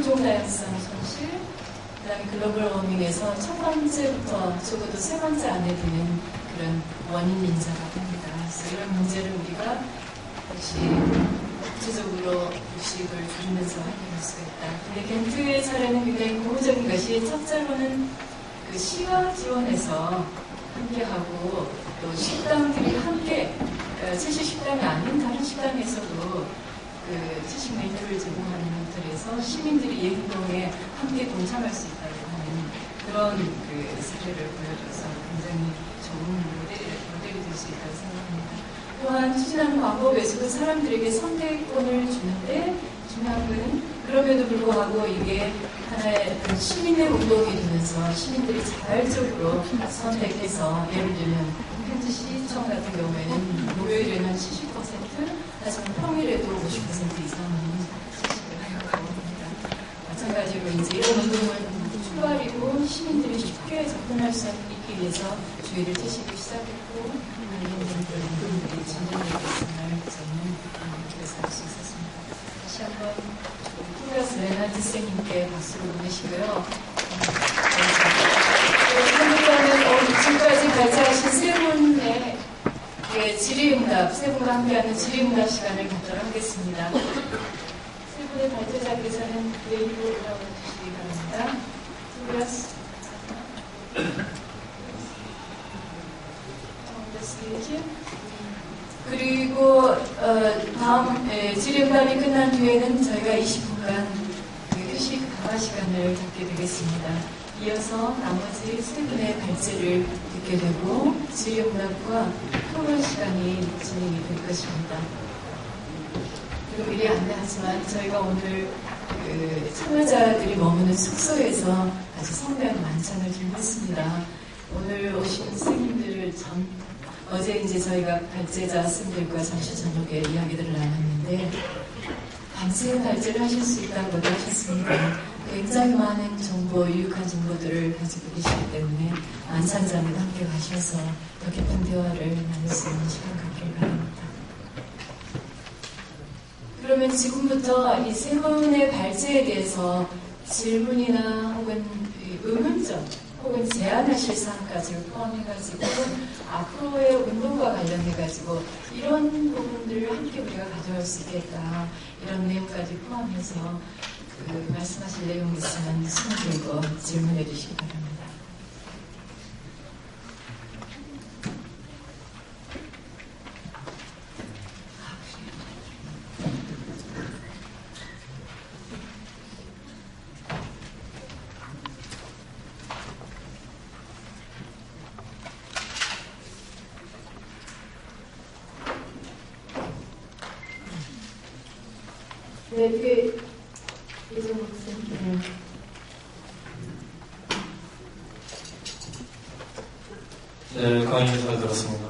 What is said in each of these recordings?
인종 다양성 손실, 그다음에 글로벌 워밍에서 첫 번째부터 적어도 세 번째 안에 드는 그런 원인 인자라고 합니다. 그래서 이런 문제를 우리가 역시 구체적으로 유식을 줄이면서 해결할 수가 있다. 근데 겐트의 사례는 굉장히 고무적인 것이 첫째로는 그 시각 지원에서 함께하고 또 식당들이 함께 채식 식당이 아닌 다른 식당에서도 그 채식 메뉴를 제공하는 것들에서 시민들이 예행동에 함께 동참할 수 있다고 하는 그런 그 사례를 보여줘서 굉장히 좋은 모델이 될 수 있다고 생각합니다. 또한 추진하는 방법에서도 사람들에게 선택권을 주는데 중요한 것은 그럼에도 불구하고 이게 하나의 시민의 운동이 되면서 시민들이 자발적으로 선택해서 예를 들면 펜트시청 같은 경우에는 목요일에는 70%, 하지만 평일에도 50% 이상은 채식을 하려고 합니다. 마찬가지로 이제 이런 운동은 출발이고 시민들이 쉽게 접근할 수 있기 위해서 주의를 채식을 시작했고 이런 운동들이 진전되고 있음을 저는 그래서 알 수 있었습니다. 다시 한번 플러스 레나드 선생님께 박수를 보내시고요. 지금까지 발제하신 세 분의 질의응답, 세 분과 함께하는 질의응답 시간을 갖도록 하겠습니다. 세 분의 발제자께서는 웨이브로 올라와 주시기 바랍니다. 플러스 그리고 다음 질의응답이 끝난 뒤에는 저희가 20분간 휴식 강화 시간을 갖게 되겠습니다. 이어서 나머지 세 분의 발제를 듣게 되고 질의응답과 토론 시간이 진행이 될 것입니다. 그리고 미리 안내하지만 저희가 오늘 참여자들이 머무는 숙소에서 아주 성대한 만찬을 준비했습니다. 오늘 오신 선생님들을 어제 이제 저희가 발제자 선생님들과 잠시 저녁에 이야기들을 나눴는데 밤새 발제를 하실 수 있다고도 하셨습니다. 굉장히 많은 정보, 유익한 정보들을 가지고 계시기 때문에 만찬장에 함께 가셔서 더 깊은 대화를 나눌 수 있는 시간 갖길 바랍니다. 그러면 지금부터 이 세 분의 발제에 대해서 질문이나 혹은 의문점 혹은 제안하실 사항까지를 포함해가지고 앞으로의 운동과 관련해가지고 이런 부분들을 함께 우리가 가져갈 수 있겠다 이런 내용까지 포함해서 말씀하실 내용이 있으면 손 들고 질문해 주시기 바랍니다. 네, 그게 이정욱 선생님. 네, 강의 잘 들었습니다.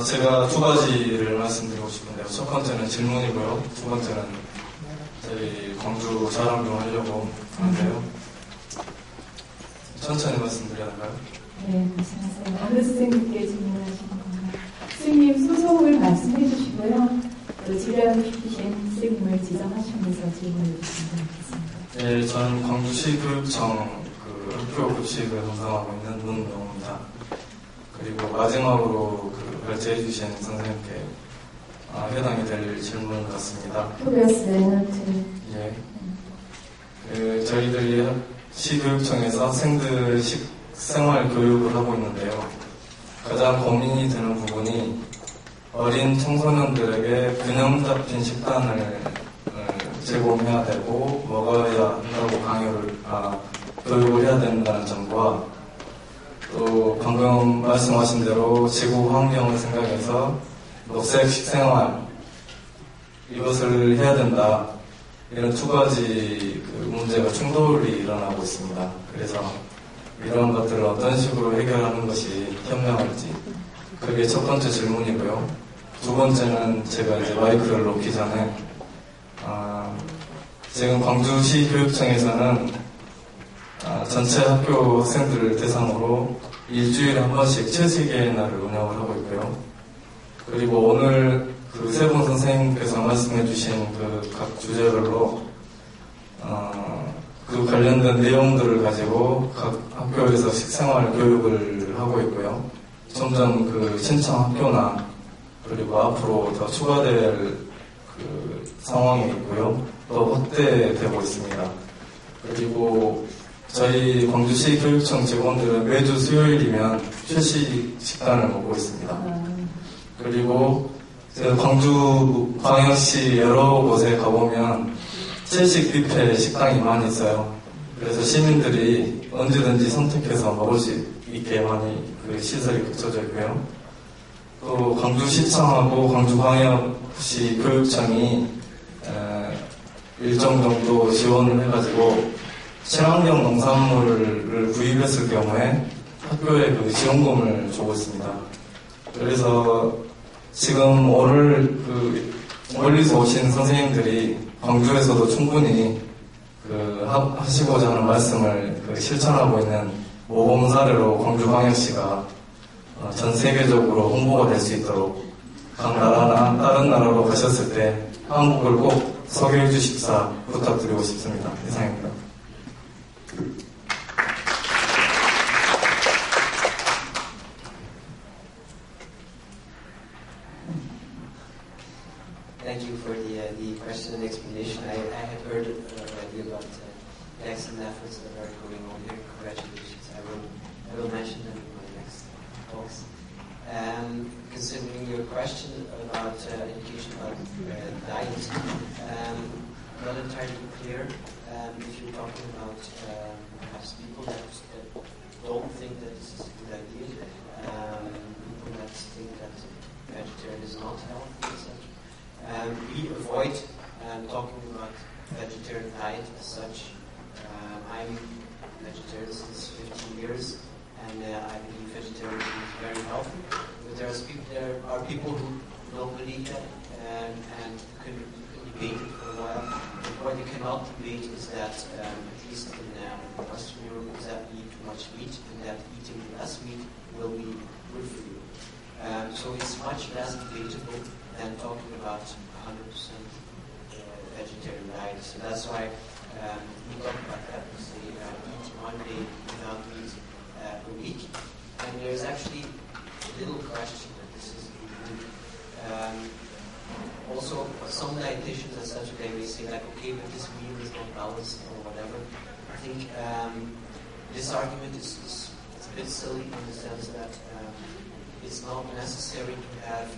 제가 두 가지를 말씀드리고 싶은데요. 첫 번째는 질문이고요. 두 번째는 저희 광주 자랑병 하려고 하는데요. 천천히 말씀드려야 할까요? 네, 말씀하세요. 다른 선생님께 질문하시는 건가요? 선생님 소속을 말씀해 주시고요. 또 질의하고 싶으신 선생님을 지정하시면서 질문해 주시면 좋겠습니다. 네, 저는 광주시 교육청 학교 급식을 담당하고 있는 문명입니다. 그리고 마지막으로 발제해 주신 선생님께 해당이 될 질문 같습니다. 토비아스 레너트. 예. 저희들이 시교육청에서 학생들 식생활 교육을 하고 있는데요. 가장 고민이 되는 부분이 어린 청소년들에게 균형 잡힌 식단을 제공해야 되고 먹어야 한다고 교육을 해야 된다는 점과 또 방금 말씀하신 대로 지구 환경을 생각해서 녹색 식생활 이것을 해야 된다 이런 두 가지 문제가 충돌이 일어나고 있습니다. 그래서 이런 것들을 어떤 식으로 해결하는 것이 현명할지 그게 첫 번째 질문이고요. 두 번째는 제가 이제 마이크를 놓기 전에 지금 광주시 교육청에서는 전체 학교 학생들을 대상으로 일주일에 한 번씩 채식의 날을 운영을 하고 있고요. 그리고 오늘 세 분 선생님께서 말씀해 주신 각 주제별로 그 관련된 내용들을 가지고 각 학교에서 식생활 교육을 하고 있고요. 점점 그 신청 학교나 그리고 앞으로 더 추가될 그 상황이 있고요. 또 확대되고 있습니다. 그리고 저희 광주시 교육청 직원들은 매주 수요일이면 최식 식단을 먹고 있습니다. 그리고 광주광역시 여러 곳에 가보면 채식 뷔페 식당이 많이 있어요. 그래서 시민들이 언제든지 선택해서 먹을 수 있게 많이 그 시설이 갖춰져 있고요. 또 광주시청하고 광주광역시 교육청이 일정 정도 지원을 해가지고 친환경 농산물을 구입했을 경우에 학교에 그 지원금을 주고 있습니다. 그래서 지금 오늘 그 멀리서 오신 선생님들이 광주에서도 충분히 그 하시고자 하는 말씀을 그 실천하고 있는 모범 사례로 광주광역시가 전 세계적으로 홍보가 될 수 있도록 각 나라나 다른 나라로 가셨을 때 한국을 꼭 소개해 주십사 부탁드리고 싶습니다. 이상입니다. Thank you for the question and explanation. I had heard already about the excellent efforts that are going on here. Congratulations. I will mention them in my next talks. Considering your question about education about diet, not entirely clear if you're talking about perhaps people that don't think that this is a good idea, people that think that vegetarian is not healthy, etc. We avoid talking about vegetarian diet as such. I'm vegetarian since 15 years, and I believe vegetarianism is very healthy. But there are people who don't believe that and can debate it for a while. But what you cannot debate is that, at least in Western Europe, is that we eat too much meat, and that eating less meat will be good for you. So it's much less debatable than talking about 100% vegetarian diet. So that's why we talk about that. We say eat one day without meat a week. And there's actually little question that this is good. Also, some dietitians and such, they may say like, okay, but this meal is not balanced or whatever. I think this argument is a bit silly in the sense that it's not necessary to have,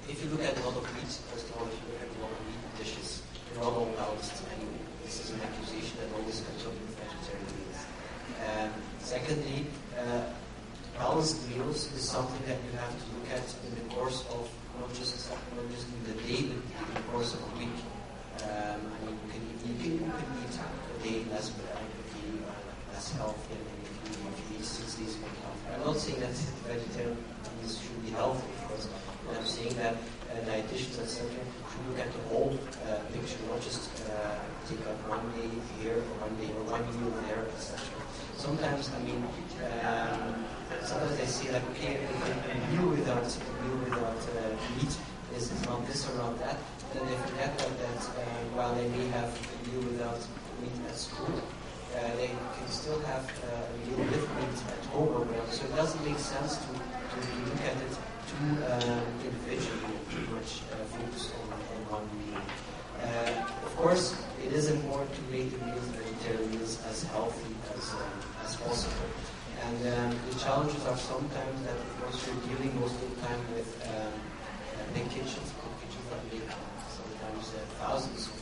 if you look at a lot of meat, first of all, if you look at a lot of meat dishes, they're not all balanced anyway. This is an accusation that always comes up with vegetarian meals. Secondly, balanced meals is something that you have to look at in the course of not just in the day, but in the course of a week. You can eat a day less protein, less healthy, and if you eat 6 days more healthy. I'm not saying that vegetarian meals should be healthy, of course. I'm saying that dietitians, etc., should look at the whole picture, not just take out one day here or one day or one meal there, etc. Sometimes, sometimes they say like, okay, a meal without meat is not this or not that. Then they forget that while they may have a meal without meat at school, they can still have a meal with meat at home or whatever. So it doesn't make sense to look at it too individually, too much focus on one meal. Of course, it is important to make the meals, vegetarian meals, as healthy as possible. And the challenges are sometimes that, of course, you're dealing most of the time with big kitchens that make sometimes thousands of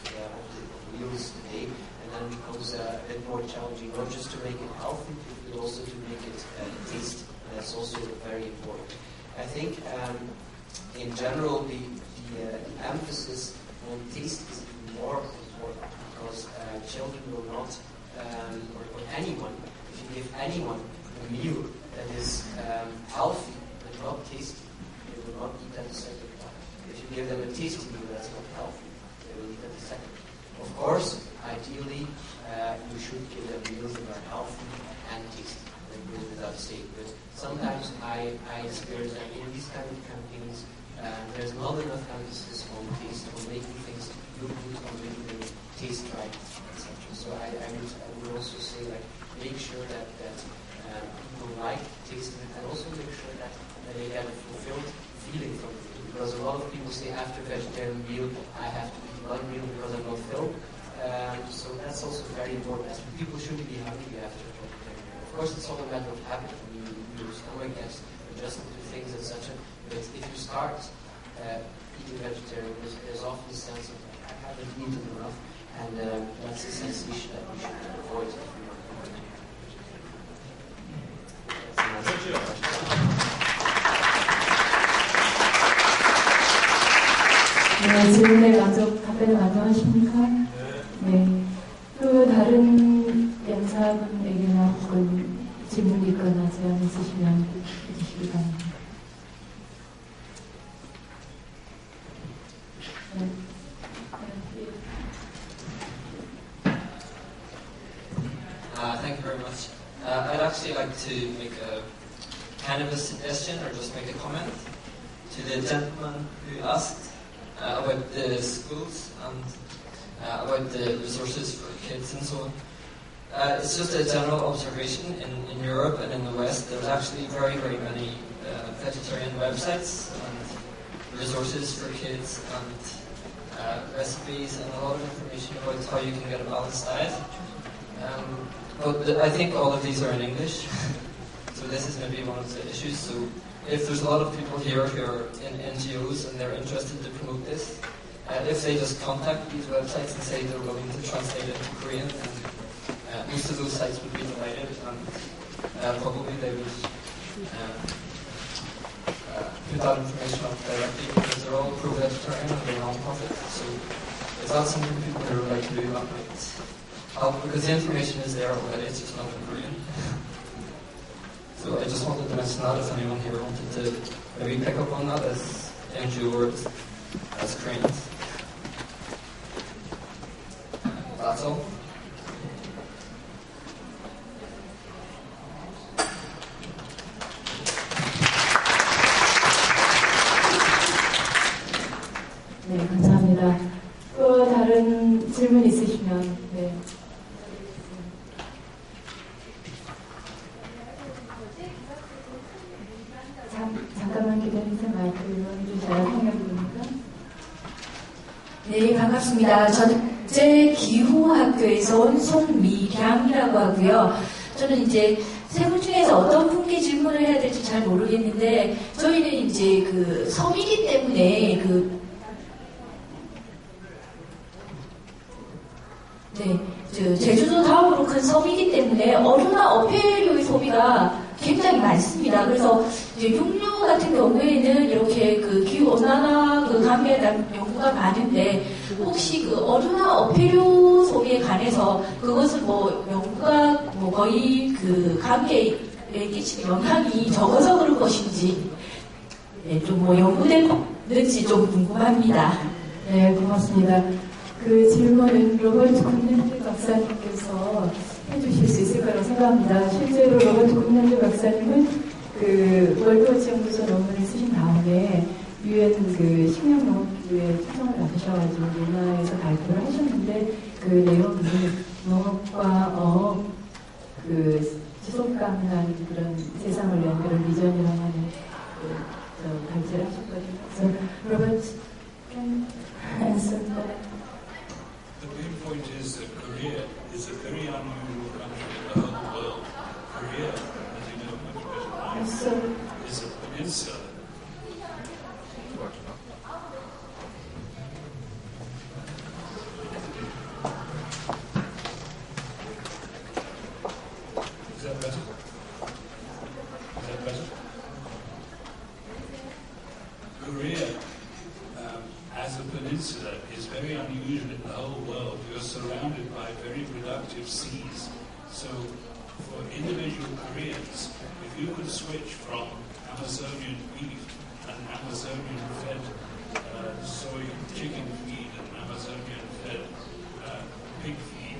meals a day, and then it becomes a bit more challenging, not just to make it healthy, but also to make it tasty. That's also very important. I think, in general, the emphasis on taste is even more important because children will not, or anyone, if you give anyone a meal that is healthy but not tasty, they will not eat that the second time. If you give them a tasty meal that's not healthy, they will eat that the second. Of course, ideally, you should give them meals that are healthy and tasty. That goes without saying. But sometimes I experience that in these kind of campaigns, there's not enough emphasis on taste, on making things look good, on making them taste right, etc. So I would also say like make sure that people like tasting it, and also make sure that they get a fulfilled feeling from it. Because a lot of people say after vegetarian meal I have to eat one meal because I'm not filled. So that's also very important. As people shouldn't be hungry after a vegetarian meal. Of course, it's all a matter of habit. Your stomach gets adjusted to things, etc. But if you start eating vegetarian, there's often a sense of I haven't eaten enough, and that's a sensation that we should avoid. 네, 질문에 답변을 만족하십니까? 네. 또 다른 연사분에게나 혹은 질문이 있거나 제안 있으시면 해주시기 바랍니다. 네. Thank you very much. I'd actually like to make a kind of a suggestion or just make a comment to the gentleman who asked about the schools and about the resources for kids and so on. It's just a general observation in Europe and in the West. There's actually very, very many vegetarian websites and resources for kids and recipes and a lot of information about how you can get a balanced diet. But I think all of these are in English, so this is maybe one of the issues. So if there's a lot of people here who are in NGOs and they're interested to promote this, if they just contact these websites and say they're willing to translate it to Korean, then most of those sites would be delighted, and probably they would put that information up directly, because they're all pro-vegetarian and they're non-profit. So if that's something people would like to do, that might help, because the information is there already, it's just not in Korean. So I just wanted to mention that if anyone here wanted to maybe pick up on that as NGO or as Koreans. That's all. 네, 감사합니다. 또 다른 질문 있으시면 네. 잠깐만 기다리세요. 마이크 해주셔야 통역입니다. 네, 반갑습니다. 저는 기후학교에서 온 송미량이라고 하고요. 저는 이제 세 분 중에서 어떤 분께 질문을 해야 될지 잘 모르겠는데, 저희는 이제 그 섬이기 때문에 제주도 다음으로 큰 섬이기 때문에 어류나 어패류의 소비가 굉장히 많습니다. 그래서 이제 육류 같은 경우에는 이렇게 그 기후 온난화 그 감기에 대한 연구가 많은데, 혹시 그 어류나 어패류 소비에 관해서 그것은 뭐 연구가 뭐 거의 그 감기에 끼치는 영향이 적어서 그런 것인지 좀 뭐 연구됐는지 좀 궁금합니다. 네, 고맙습니다. 그 질문은 로버트 굿랜드 박사님께서 해주실 수 있을 거라고 생각합니다. 실제로 로버트 굿랜드 박사님은 그 월드워치 연구소 논문을 쓰신 다음에 유엔 그 식량농업기구에 초청을 받으셔가지고 로마에서 발표를 하셨는데, 그 내용이 농업과 그 지속 가능한 그런 세상을 위한 그런 비전이라고 하는 발제를 하셨거든요. 그래서 로버트 can answer that. The main point is that Korea is a very unusual country in the whole world. Korea, as you know much better than I, is a peninsula. Is that better? Is that better? Korea, as a peninsula, is very unusual in the whole world. You're surrounded by very productive seas. So for individual Koreans, if you could switch from Amazonian beef and Amazonian-fed soy chicken feed and Amazonian-fed pig feed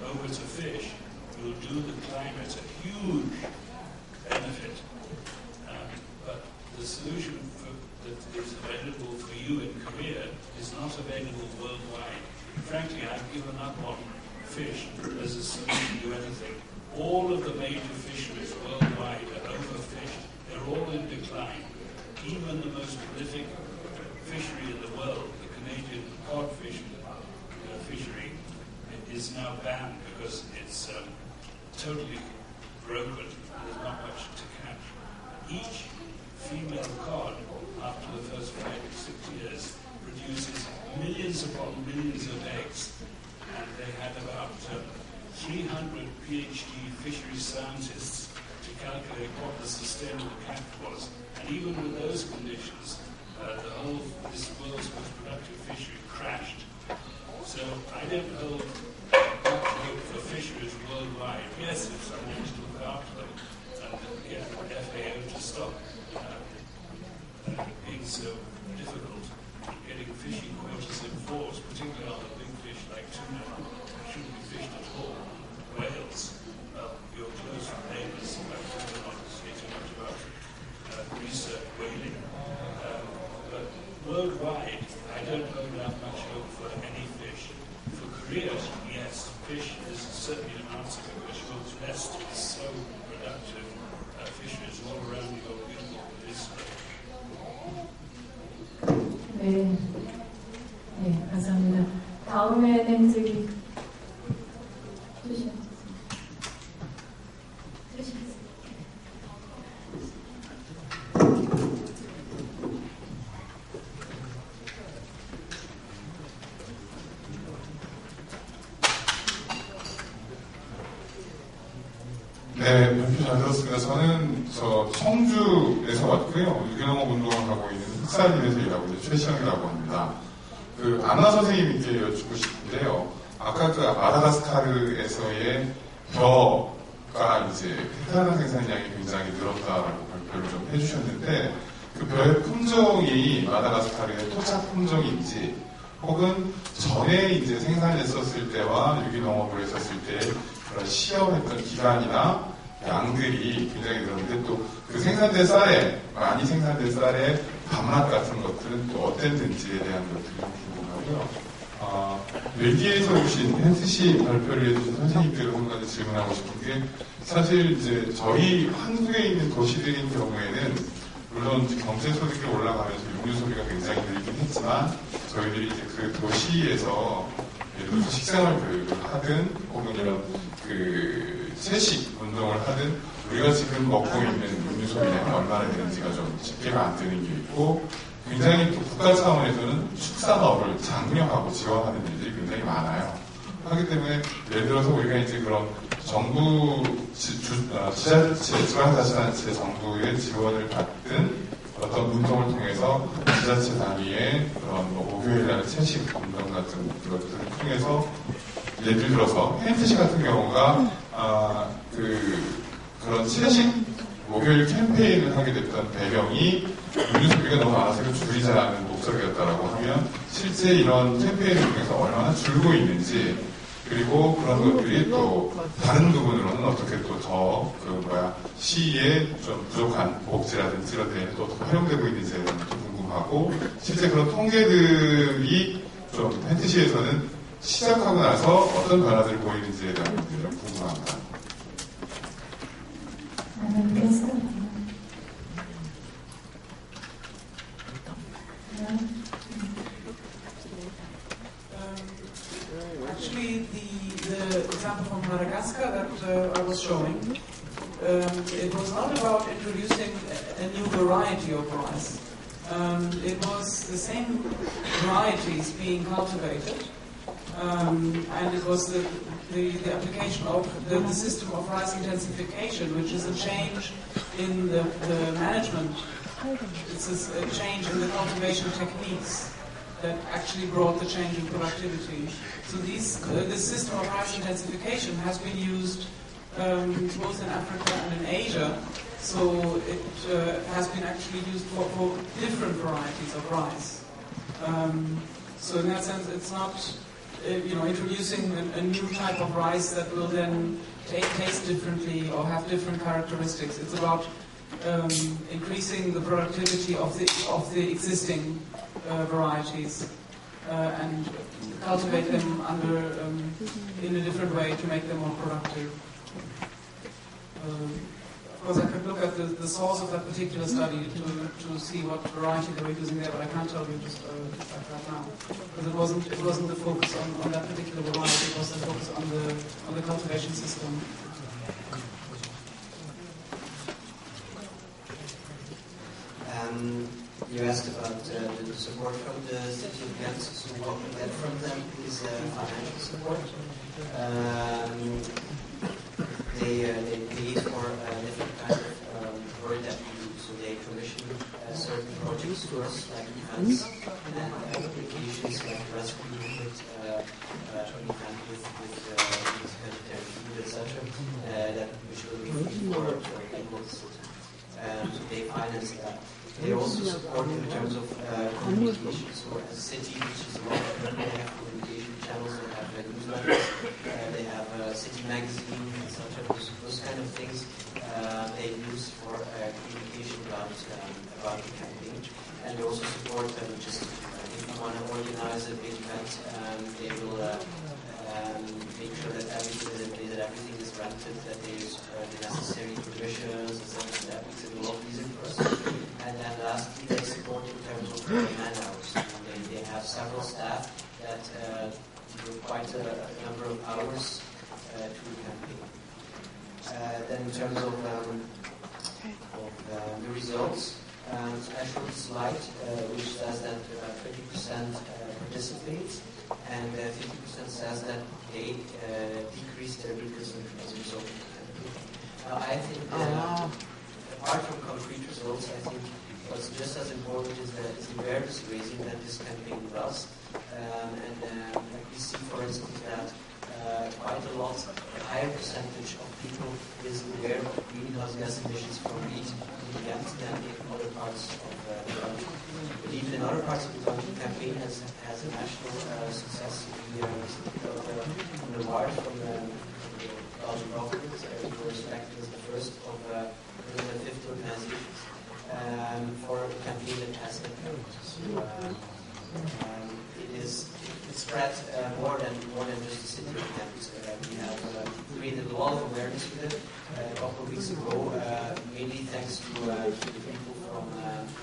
over to fish, you'll do the climate a huge benefit. But the solution that is available for you in Korea is not available worldwide. In frankly, I've given up on fish as a solution to anything. All of the major fisheries worldwide are overfished. They're all in decline. Even the most prolific fishery in the world, the Canadian codfish fishery, is now banned because it's totally broken and there's not much to catch. Each female cod, after the first 5 to 6 years, produces millions upon millions of eggs. And they had about 300 PhD fisheries scientists to calculate what the sustainable catch was. And even with those conditions, this world's most productive fishery crashed. So I don't hold much hope for fisheries worldwide. Yes, if someone was to look after them and get FAO to stop being so difficult, getting fishing quotas enforced, particularly on the big fish like tuna, shouldn't be fished at all. Whales, well, your close neighbours, I don't want to say too much about research whaling. But worldwide, I don't hold out much hope for any fish. For Korea, yes, fish is certainly an answer because your nest is so productive. Fisheries all around your beautiful peninsula. 네, 네, 감사합니다. 다음에는 저기 네, 발표 잘 들었습니다. 저는 청주에서 왔고요. 유기농업 운동을 하고 있는 흑산인에서 일하고 있는 최시영이라고 합니다. 안나 선생님께 여쭙고 싶은데요. 아까 마다가스카르에서의 벼가 이제 헥타르당 생산량이 굉장히 늘었다라고 발표를 좀 해주셨는데, 그 벼의 품종이 마다가스카르의 토착 품종인지, 혹은 전에 이제 생산했었을 때와 유기농업을 했었을 때 그런 시험했던 기간이나 양들이 굉장히 늘었는데, 또 그 생산된 쌀에, 많이 생산된 쌀의 밥맛 같은 것들은 또 어땠는지에 대한 것들이 궁금하고요. 벨기에에서 오신 헨트시 발표를 해주신 선생님께도 한 가지 질문하고 싶은 게, 사실 이제 저희 한국에 있는 도시들인 경우에는 물론 경제 소득이 올라가면서 육류 소비가 굉장히 늘긴 했지만, 저희들이 이제 그 도시에서 예를 들어서 식생활 교육을 하든 혹은 이런 채식 운동을 하든 우리가 지금 먹고 있는 육류 소비량이 얼마나 되는지가 좀 집계가 안 되는 게 있고, 굉장히 또 국가 차원에서는 축산업을 장려하고 지원하는 일들이 굉장히 많아요. 하기 때문에 예를 들어서 우리가 이제 그런 정부, 지자체, 지방자치단체 정부의 지원을 받든 어떤 운동을 통해서 지자체 단위의 그런 목요일이라는 채식 운동 같은 것들을 통해서 예를 들어서 헨트시 같은 경우가 그런 채식 목요일 캠페인을 하게 됐던 배경이 육류 소비가 너무 많아서 이걸 줄이자는 목적이었다라고 하면, 실제 이런 캠페인을 통해서 얼마나 줄고 있는지, 그리고 그런 것들이 또 다른 부분으로는 어떻게 또 더 시의 좀 부족한 복지라든지 이런 데에 또 어떻게 활용되고 있는지에 대한 것도 궁금하고, 실제 그런 통계들이 좀 헨트시에서는 시작하고 나서 어떤 변화들을 보이는지에 대한 것들이 좀 궁금합니다. Actually, the example from Madagascar that I was showing, it was not about introducing a new variety of rice. It was the same varieties being cultivated, and it was the application of the system of rice intensification, which is a change in the management. It's a change in the cultivation techniques that actually brought the change in productivity. So this system of rice intensification has been used both in Africa and in Asia. So it has been actually used for different varieties of rice. So in that sense, it's not introducing a new type of rice that will then taste differently or have different characteristics. It's about increasing the productivity of the existing varieties. and cultivate them in a different way to make them more productive. Of course, I could look at the source of that particular study to see what variety they were using there, but I can't tell you just like that now, because it wasn't the focus on that particular variety. It was the focus on the cultivation system. You asked about the support from the city of Ghent. So what we get from them is financial support. They pay for different kind of work that we do. So they commission certain projects to us, like events and applications like rescue movement, event with vegetarian food, etc. That which will be free for locals. So they finance that. They also support in terms of communication. So as a city, which is a lot of people, they have communication channels, they have newsletters, they have a city magazine, etc. Those kind of things they use for communication about the campaign. And they also support just if you want to organize a big event, they will make sure that everything is in place, that everything is rented, that they use the necessary permissions, etc. That makes it a lot easier for us. And then lastly, they support in terms of man hours. They have several staff that do quite a number of hours to the campaign. Then in terms of the results, I showed a slide which says that 20% participate and 50% says that they decrease their meat consumption as a result of the campaign. Now I think apart from concrete results, I think what's just as important is the awareness raising that this campaign does. Like we see, for instance, that quite a lot, a higher percentage of people is aware of greenhouse gas emissions from meat in Ghent than in other parts of the country. But even in other parts of the country, the campaign has a national success. We got an award from the Belgian government. We were respected as the first of 150 organizations for a campaign that has impact. So it's spread more than just the city of Ghent. We have created a lot of awareness with it a couple of weeks ago, mainly thanks to the people from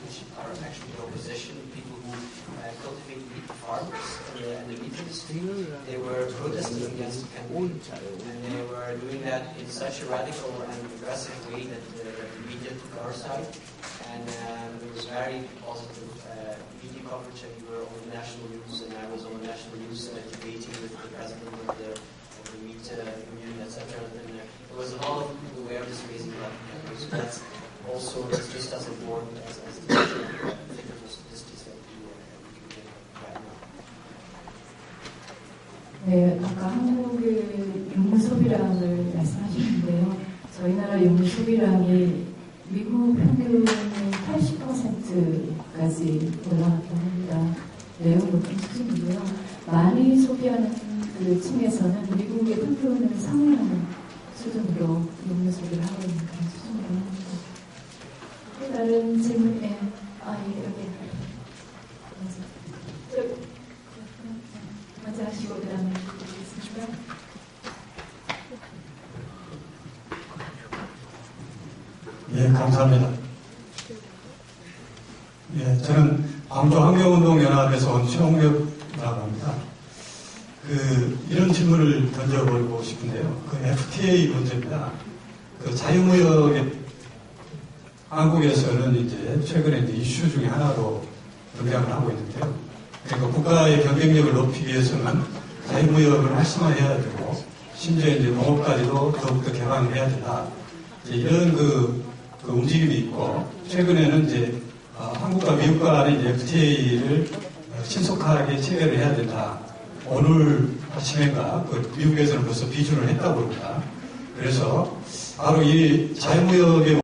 which are actually the opposition, people who cultivate meat farmers and the meat industry. They were protesting against the campaign, and they were doing that in such a radical and aggressive way that the media took our side. And it was very positive media coverage, and we were on the national news, and I was on the national news debating with the president of the meat union, etc. And there was a lot of awareness raising about the campaign. So that's also just as important as the figures of statistics that we can get right now. 네, 아까 한국의 육류 소비량을 말씀하셨는데요. 저희 나라 육류 소비량이 미국 평균의 80%까지 올라갔다고 합니다. 매우 높은 수준이고요. 많이 소비하는 그 층에서는 미국의 평균을 상회하는 수준으로 육류 소비를 하고 있는 그런 수준이라고 합니다. 또 다른 질문에 여기 먼저 하시고 그다음에 드리겠습니다. 예, 감사합니다. 예, 저는 광주환경운동연합에서 온 최홍엽이라고 합니다. 이런 질문을 던져보고 싶은데요. FTA 문제입니다. 자유무역의 한국에서는 이제 최근에 이슈 중에 하나로 등장을 하고 있는데요. 그러니까 국가의 경쟁력을 높이기 위해서는 자유무역을 활성화해야 되고, 심지어 이제 농업까지도 더욱더 개방해야 된다. 이런 움직임이 있고, 최근에는 이제 한국과 미국 간의 이제 FTA를 신속하게 체결을 해야 된다. 오늘 아침인가 미국에서는 벌써 비준을 했다고 합니다. 그래서 바로 이 자유무역의